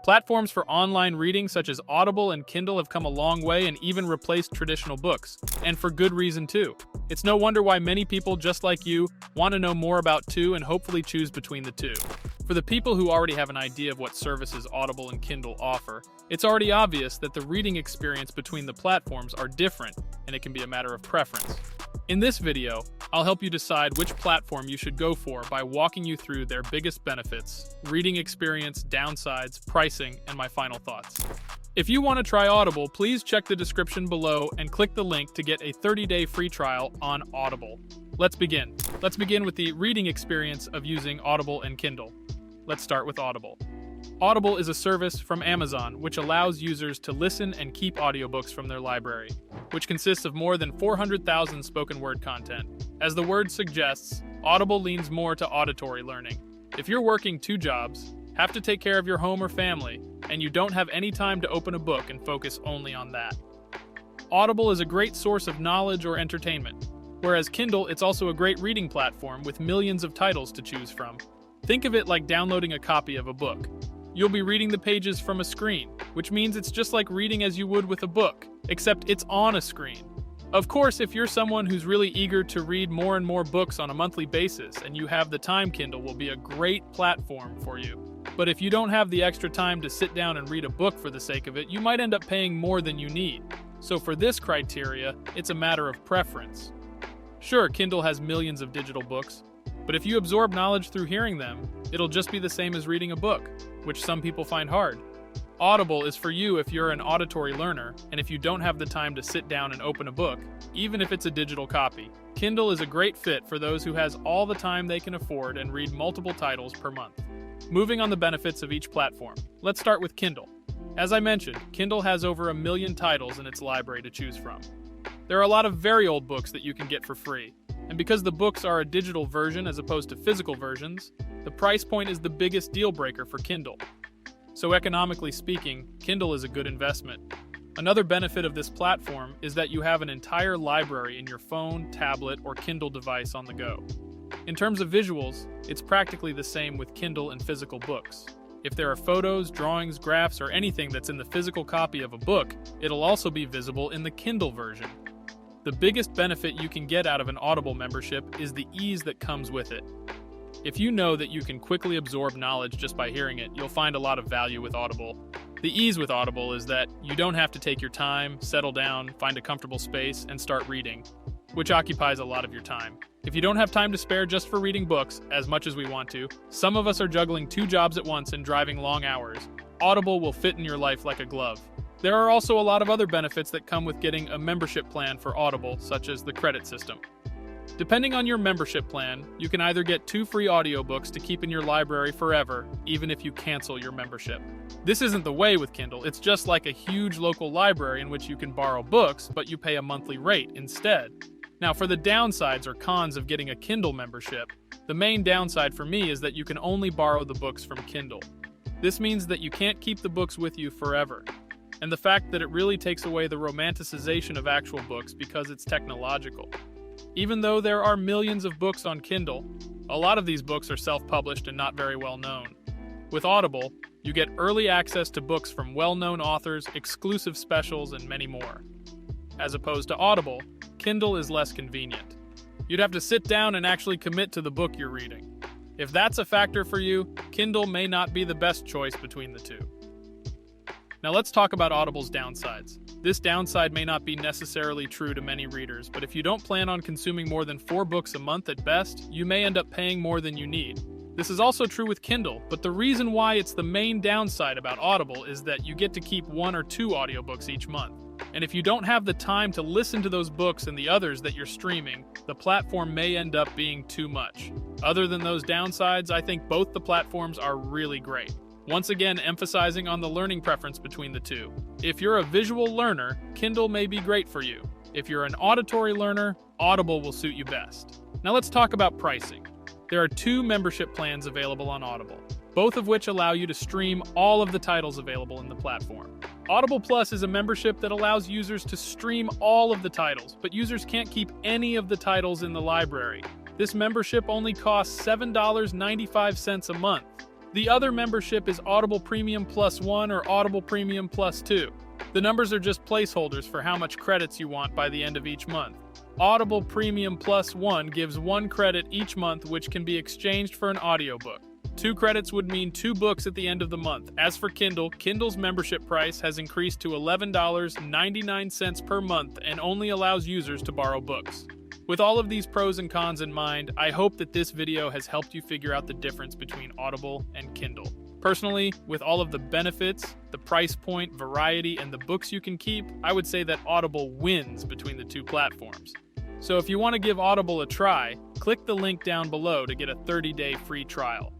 Platforms for online reading such as Audible and Kindle have come a long way and even replaced traditional books, and for good reason too. It's no wonder why many people just like you want to know more about two and hopefully choose between the two. For the people who already have an idea of what services Audible and Kindle offer, it's already obvious that the reading experience between the platforms are different, and it can be a matter of preference. In this video, I'll help you decide which platform you should go for by walking you through their biggest benefits, reading experience, downsides, pricing, and my final thoughts. If you want to try Audible, please check the description below and click the link to get a 30-day free trial on Audible. Let's begin. Let's begin with the reading experience of using Audible and Kindle. Let's start with Audible. Audible is a service from Amazon which allows users to listen and keep audiobooks from their library, which consists of more than 400,000 spoken word content. As the word suggests, Audible leans more to auditory learning. If you're working two jobs, have to take care of your home or family, and you don't have any time to open a book and focus only on that, Audible is a great source of knowledge or entertainment. Whereas Kindle, it's also a great reading platform with millions of titles to choose from. Think of it like downloading a copy of a book. You'll be reading the pages from a screen, which means it's just like reading as you would with a book, except it's on a screen. Of course, if you're someone who's really eager to read more and more books on a monthly basis and you have the time, Kindle will be a great platform for you. But if you don't have the extra time to sit down and read a book for the sake of it, you might end up paying more than you need. So for this criteria, it's a matter of preference. Sure, Kindle has millions of digital books, but if you absorb knowledge through hearing them, it'll just be the same as reading a book, which some people find hard. Audible is for you if you're an auditory learner, and if you don't have the time to sit down and open a book, even if it's a digital copy. Kindle is a great fit for those who has all the time they can afford and read multiple titles per month. Moving on the benefits of each platform, let's start with Kindle. As I mentioned, Kindle has over 1 million titles in its library to choose from. There are a lot of very old books that you can get for free, and because the books are a digital version as opposed to physical versions, the price point is the biggest deal breaker for Kindle. So economically speaking, Kindle is a good investment. Another benefit of this platform is that you have an entire library in your phone, tablet, or Kindle device on the go. In terms of visuals, it's practically the same with Kindle and physical books. If there are photos, drawings, graphs, or anything that's in the physical copy of a book, it'll also be visible in the Kindle version. The biggest benefit you can get out of an Audible membership is the ease that comes with it. If you know that you can quickly absorb knowledge just by hearing it, you'll find a lot of value with Audible. The ease with Audible is that you don't have to take your time, settle down, find a comfortable space, and start reading, which occupies a lot of your time. If you don't have time to spare just for reading books, as much as we want to, some of us are juggling two jobs at once and driving long hours. Audible will fit in your life like a glove. There are also a lot of other benefits that come with getting a membership plan for Audible, such as the credit system. Depending on your membership plan, you can either get 2 free audiobooks to keep in your library forever, even if you cancel your membership. This isn't the way with Kindle, it's just like a huge local library in which you can borrow books, but you pay a monthly rate instead. Now, for the downsides or cons of getting a Kindle membership, the main downside for me is that you can only borrow the books from Kindle. This means that you can't keep the books with you forever. And the fact that it really takes away the romanticization of actual books because it's technological. Even though there are millions of books on Kindle, a lot of these books are self-published and not very well known. With Audible, you get early access to books from well-known authors, exclusive specials, and many more. As opposed to Audible, Kindle is less convenient. You'd have to sit down and actually commit to the book you're reading. If that's a factor for you, Kindle may not be the best choice between the two. Now let's talk about Audible's downsides. This downside may not be necessarily true to many readers, but if you don't plan on consuming more than 4 books a month at best, you may end up paying more than you need. This is also true with Kindle, but the reason why it's the main downside about Audible is that you get to keep 1 or 2 audiobooks each month. And if you don't have the time to listen to those books and the others that you're streaming, the platform may end up being too much. Other than those downsides, I think both the platforms are really great. Once again, emphasizing on the learning preference between the two. If you're a visual learner, Kindle may be great for you. If you're an auditory learner, Audible will suit you best. Now let's talk about pricing. There are 2 membership plans available on Audible, both of which allow you to stream all of the titles available in the platform. Audible Plus is a membership that allows users to stream all of the titles, but users can't keep any of the titles in the library. This membership only costs $7.95 a month. The other membership is Audible Premium Plus 1 or Audible Premium Plus 2. The numbers are just placeholders for how much credits you want by the end of each month. Audible Premium Plus 1 gives 1 credit each month, which can be exchanged for an audiobook. 2 credits would mean 2 books at the end of the month. As for Kindle, Kindle's membership price has increased to $11.99 per month and only allows users to borrow books. With all of these pros and cons in mind, I hope that this video has helped you figure out the difference between Audible and Kindle. Personally, with all of the benefits, the price point, variety, and the books you can keep, I would say that Audible wins between the 2 platforms. So if you want to give Audible a try, click the link down below to get a 30-day free trial.